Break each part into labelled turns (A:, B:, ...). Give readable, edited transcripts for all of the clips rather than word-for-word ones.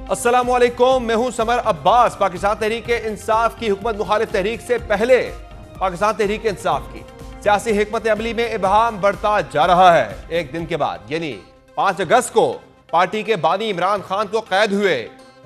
A: अस्सलामुअलैकुम, मैं हूं समर अब्बास। पाकिस्तान तहरीक इंसाफ की हुकूमत मुखालिफ तहरीक से पहले पाकिस्तान तहरीक इंसाफ की सियासी हिकमत अमली में इबहाम बढ़ता जा रहा है। एक दिन के बाद यानी 5 अगस्त को पार्टी के बानी इमरान खान को कैद हुए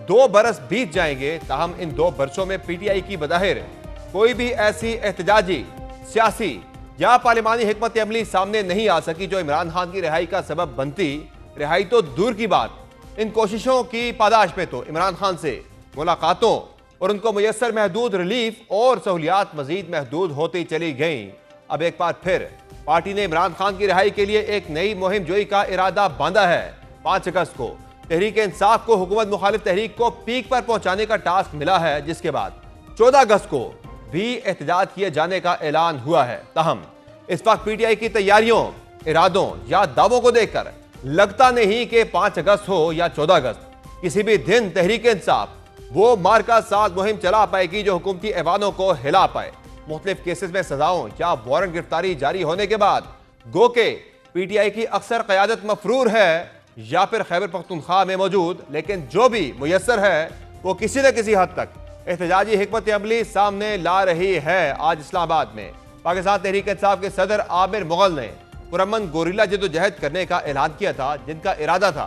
A: 2 बरस बीत जाएंगे। ताहम इन 2 बरसों में पीटीआई की बज़ाहिर कोई भी ऐसी एहतजाजी, सियासी या पार्लिमानी हिकमत अमली सामने नहीं आ सकी जो इमरान खान की रिहाई का सबब बनती। रिहाई तो दूर की बात, इन कोशिशों की पादाश में तो इमरान खान से मुलाकातों और उनको मुयस्सर महदूद रिलीफ और सहूलियात मजीद महदूद होती चली गईं। अब एक बार फिर पार्टी ने इमरान खान की रिहाई के लिए एक नई मुहिम जोई का इरादा बांधा है। 5 अगस्त को तहरीक इंसाफ को हुकूमत मुखालिफ तहरीक को पीक पर पहुंचाने का टास्क मिला है, जिसके बाद 14 अगस्त को भी एहतजाज किए जाने का ऐलान हुआ है। ताहम इस वक्त पीटीआई की तैयारियों, इरादों या दावों को देखकर लगता नहीं कि 5 अगस्त हो या 14 अगस्त, किसी भी दिन तहरीक इंसाफ वो मार्का साज मुहिम चला पाएगी जो हुकूमती ऐवानों को हिला पाए। मुख्तलिफ केसेस में सजाओं या वारंट गिरफ्तारी जारी होने के बाद गो के पीटीआई की अक्सर क़यादत मफरूर है या फिर खैबर पख्तूनख्वा में मौजूद, लेकिन जो भी मुयस्सर है वो किसी न किसी हद तक एहतजाजी हिकमत अमली सामने ला रही है। आज इस्लामाबाद में पाकिस्तान तहरीक इंसाफ के सदर आमिर मुगल ने पुरअमन गोरिल्ला जद्दोजहद करने का ऐलान किया था, जिनका इरादा था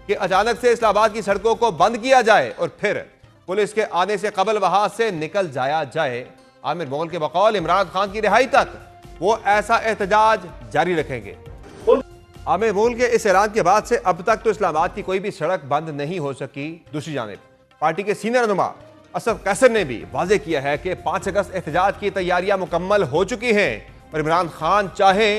A: कि अचानक से इस्लामाबाद की सड़कों को बंद किया जाए और फिर पुलिस के आने से कबल वहां से निकल जाया जाए। आमिर मुगल के बकौल इमरान खान की रिहाई तक वो ऐसा एहतजाज जारी रखेंगे। आमिर मुगल के इस ऐलान के बाद से अब तक तो इस्लामाबाद की कोई भी सड़क बंद नहीं हो सकी। दूसरी जानिब पार्टी के सीनियर रहनुमा असद कैसर ने भी वाजे किया है कि 5 अगस्त एहतजाज की तैयारियां मुकम्मल हो चुकी हैं और इमरान खान चाहे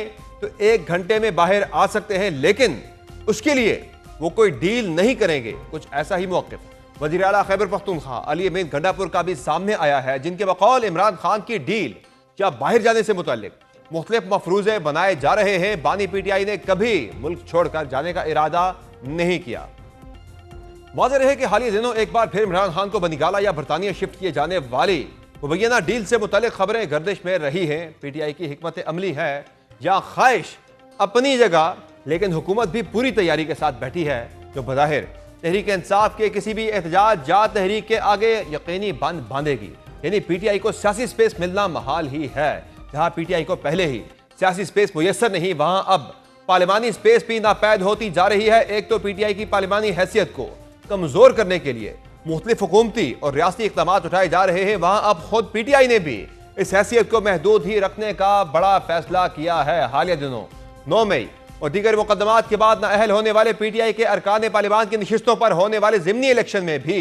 A: तो 1 घंटे में बाहर आ सकते हैं, लेकिन उसके लिए वो कोई डील नहीं करेंगे। कुछ ऐसा ही मौक़िफ़ वज़ीर आला खैबर पख्तूनख्वा अली अमीन गंडापुर का भी सामने आया है, जिनके बकौल इमरान खान की डील या बाहर जाने से मुतल्लिक मुख्तलिफ मफरूज़े बनाए जा रहे हैं। बानी पीटीआई ने कभी मुल्क छोड़कर जाने का इरादा नहीं किया। वाज़ेह रहे कि हालिया दिनों एक बार फिर इमरान खान को बनिगाला या बरतानिया शिफ्ट किए जाने वाली मुबैना डील से मुतल्लिक खबरें गर्दिश में रही हैं। पीटीआई की हिकमत अमली है या ख्वाहिश अपनी जगह, लेकिन हुकूमत भी पूरी तैयारी के साथ बैठी है जो बज़ाहिर तहरीक इंसाफ के किसी भी एहतजाज या तहरीक के आगे यकीनी बंद बांधेगी। यानी पीटीआई को सियासी स्पेस मिलना महाल ही है। जहां पीटीआई को पहले ही सियासी स्पेस मुयस्सर नहीं, वहां अब पार्लिमानी स्पेस भी नापैद होती जा रही है। एक तो पीटीआई की पार्लिमानी हैसियत को कमजोर करने के लिए मुख्तलिफ हुकूमती और रियासती इक़दामात उठाए जा रहे हैं, वहां अब खुद पीटीआई ने भी इस हैसियत को महदूद ही रखने का बड़ा फैसला किया है। हालिया दिनों 9 मई और दीगर मुकदमात के बाद नाअहल होने वाले पीटीआई के अरकान पार्लिमान की नशिस्तों पर होने वाले ज़िमनी इलेक्शन में भी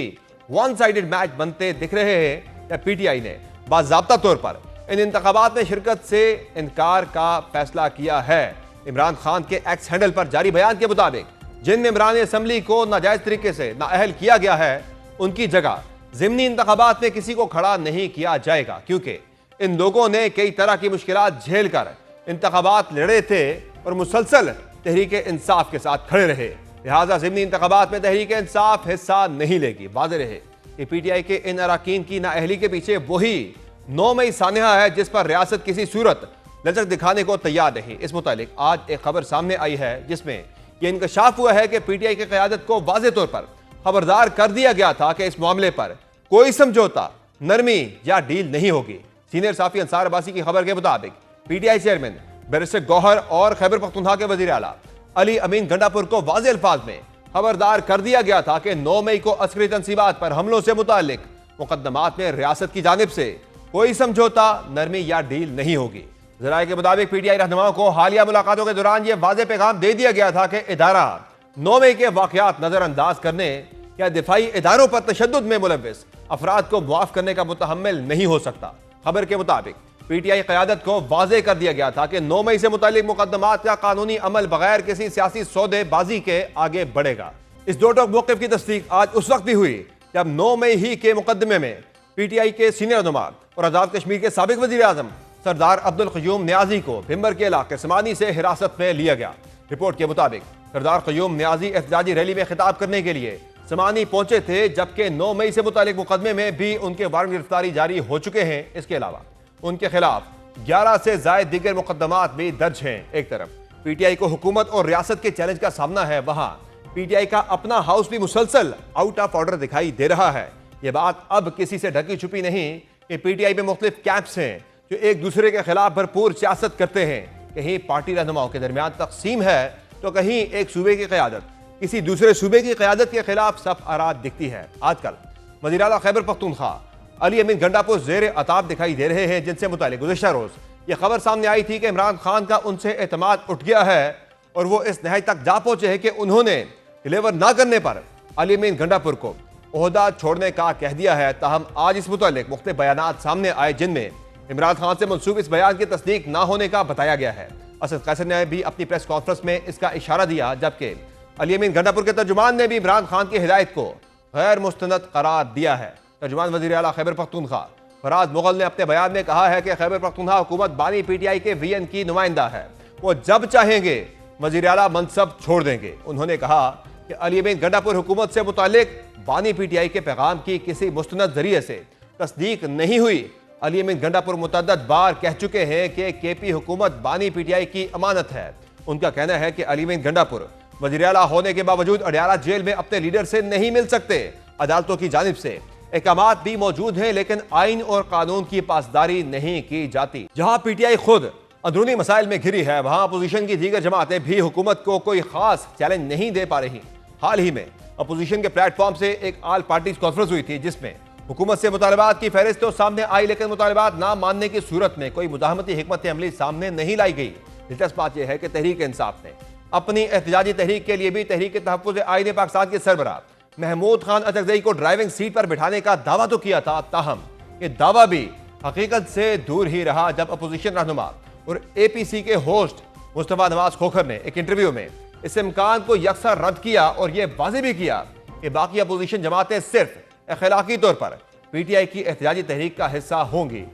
A: वन साइडेड मैच बनते दिख रहे हैं। या पीटीआई ने बाज़ाब्ता तौर पर इन इंतखाबात में शिरकत से इनकार का फैसला किया है। इमरान खान के एक्स हैंडल पर जारी बयान के मुताबिक जिन मेंबरान असम्बली को नाजायज तरीके से नाअहल किया गया है, उनकी जगह ज़िमनी इंतखाबात में किसी को खड़ा नहीं किया जाएगा, क्योंकि इन लोगों ने कई तरह की मुश्किलात झेल कर इंतखाबात लड़े थे और मुसलसल तहरीक इंसाफ के साथ खड़े रहे। लिहाजा ज़िमनी इंतखाबात में तहरीक इंसाफ हिस्सा नहीं लेगी। वाज़ेह रहे कि पीटीआई के इन अरकान की नाअहली के पीछे वही 9 मई सानहा है जिस पर रियासत किसी सूरत लचक दिखाने को तैयार नहीं। इस मुतालिक आज एक खबर सामने आई है जिसमें यह इंकशाफ हुआ है कि पीटीआई की क़यादत को वाज़ेह तौर पर खबरदार कर दिया गया था कि इस मामले पर कोई समझौता, नरमी या डील नहीं होगी। सीनियर साफी अंसार अब्बासी की खबर के मुताबिक पीटीआई चेयरमैन बैरिस्टर गौहर और खैबर पख्तूनख्वा के वज़ीर आला अली अमीन गंडापुर को वाज़ेह अल्फाज में खबरदार कर दिया गया था कि 9 मई को अस्करी तंसीबात पर हमलों से मुताल्लिक मुकदमात में रियासत की जानिब से कोई समझौता, नरमी या डील नहीं होगी। ज़राए के मुताबिक पीटीआई रहनुमाओं को हालिया मुलाकातों के दौरान यह वाज़ेह पैगाम दे दिया गया था कि इदारा 9 मई के वाक़यात नजरअंदाज करने या दिफाई इदारों पर तशद्दुद में मुलव्विस अफराद को मुआफ करने का मुतहम्मिल नहीं हो सकता। खबर के मुताबिक पीटीआई क़यादत को वाज़ेह कर दिया गया था कि 9 मई से मुताल्लिक मुकदमात का कानूनी अमल बगैर किसी सियासी सौदेबाजी के आगे बढ़ेगा। इस दो टोक मौक़िफ़ की तस्दीक आज उस वक्त भी हुई जब 9 मई ही के मुकदमे में पीटीआई के सीनियर रहनुमा और आज़ाद कश्मीर के साबिक़ वज़ीर आज़म सरदार अब्दुल क़य्यूम नियाज़ी को भिंबर के इलाके समानी से हिरासत में लिया गया। रिपोर्ट के मुताबिक सरदार क़य्यूम नियाज़ी एहतजाजी रैली में खिताब करने के लिए समानी पहुंचे थे, जबकि 9 मई से मुतालिक मुकदमे में भी उनके वारंट गिरफ्तारी जारी हो चुके हैं। इसके अलावा उनके खिलाफ 11 से ज़ायद दीगर मुकदमात भी दर्ज हैं। एक तरफ पीटीआई को हुकूमत और रियासत के चैलेंज का सामना है, वहां पीटीआई का अपना हाउस भी मुसलसल आउट ऑफ ऑर्डर दिखाई दे रहा है। यह बात अब किसी से ढकी छुपी नहीं कि पीटीआई में मुख्तलिफ कैंप्स हैं जो एक दूसरे के खिलाफ भरपूर सियासत करते हैं। कहीं पार्टी रहनुमाओं के दरमियान तकसीम है तो कहीं एक सूबे की क़यादत किसी दूसरे सूबे की क़यादत के खिलाफ सब आरात दिखती है। आजकल वज़ीर आला खैबर पख्तूनख्वा अली अमीन गंडापुर ज़ेर अताब दिखाई दे रहे हैं, जिनसे मुताल्लिक़ गुज़िश्ता रोज़ ये खबर सामने आई थी कि इमरान खान का उनसे एतमाद उठ गया है और वो इस नहायत तक जा पहुंचे हैं कि उन्होंने डिलीवर ना करने पर अली अमीन गंडापुर को ओहदा छोड़ने का कह दिया है। ताहम आज इस मुताल्लिक़ मुख्तलिफ बयानात सामने आए जिनमें इमरान खान से मंसूब इस बयान की तस्दीक ना होने का बताया गया है। असद कैसर ने भी अपनी प्रेस कॉन्फ्रेंस में इसका इशारा दिया, जबकि अली अमीन गंडापुर के तर्जुमान ने भी इमरान खान की हिदायत को गैर मुस्तनद करार दिया है। तर्जुमान वज़ीर आला खैबर पख्तूनख्वा फराज मुगल ने अपने बयान में कहा है कि खैबर पख्तूनख्वा हुकूमत बानी पीटीआई के वीएन की नुमाइंदा है, वो जब चाहेंगे वज़ीर आला मनसब छोड़ देंगे। उन्होंने कहा कि अली अमीन गंडापुर हुकूमत से मुताल्लिक बानी पीटीआई के पैगाम की किसी मुस्तनद जरिए से तस्दीक नहीं हुई। अली अमीन गंडापुर मुतअद्दिद बार कह चुके हैं कि केपी हुकूमत बानी पीटीआई की अमानत है। उनका कहना है कि अली अमीन गंडापुर वज़ीर आला होने के बावजूद अडयाला जेल में अपने लीडर से नहीं मिल सकते। अदालतों की जानिब से अहकामात भी मौजूद हैं, लेकिन आइन और कानून की पासदारी नहीं की जाती। जहां पीटीआई खुद अंदरूनी मसाइल में घिरी है, वहां अपोजिशन की दीगर जमातें भी हुकूमत को कोई खास चैलेंज नहीं दे पा रही। हाल ही में अपोजिशन के प्लेटफॉर्म से एक ऑल पार्टीज कॉन्फ्रेंस हुई थी, जिसमें हुकूमत से मुतालबात की फहरिस्त तो सामने आई, लेकिन मुतालबात ना मानने की सूरत में कोई मुज़ाहमती हिकमत अमली सामने नहीं लाई गई। दिलचस्प बात यह है कि तहरीक इंसाफ ने अपनी एहतजाजी तहरीक के लिए भी तहरीक तहफ़्फ़ुज़ आईन पाकिस्तान के सरबराह महमूद खान अचकज़ई को ड्राइविंग सीट पर बिठाने का दावा तो किया था, ताहम ये दावा भी हकीकत से दूर ही रहा जब अपोजिशन रहनुमा और APC के होस्ट मुस्तफ़ा नवाज खोखर ने एक इंटरव्यू में इस इम्कान को यकसा रद्द किया और यह वाज़ेह भी किया कि बाकी अपोजिशन जमातें सिर्फ अखलाकी तौर पर पीटीआई की एहतजाजी तहरीक का हिस्सा होंगी।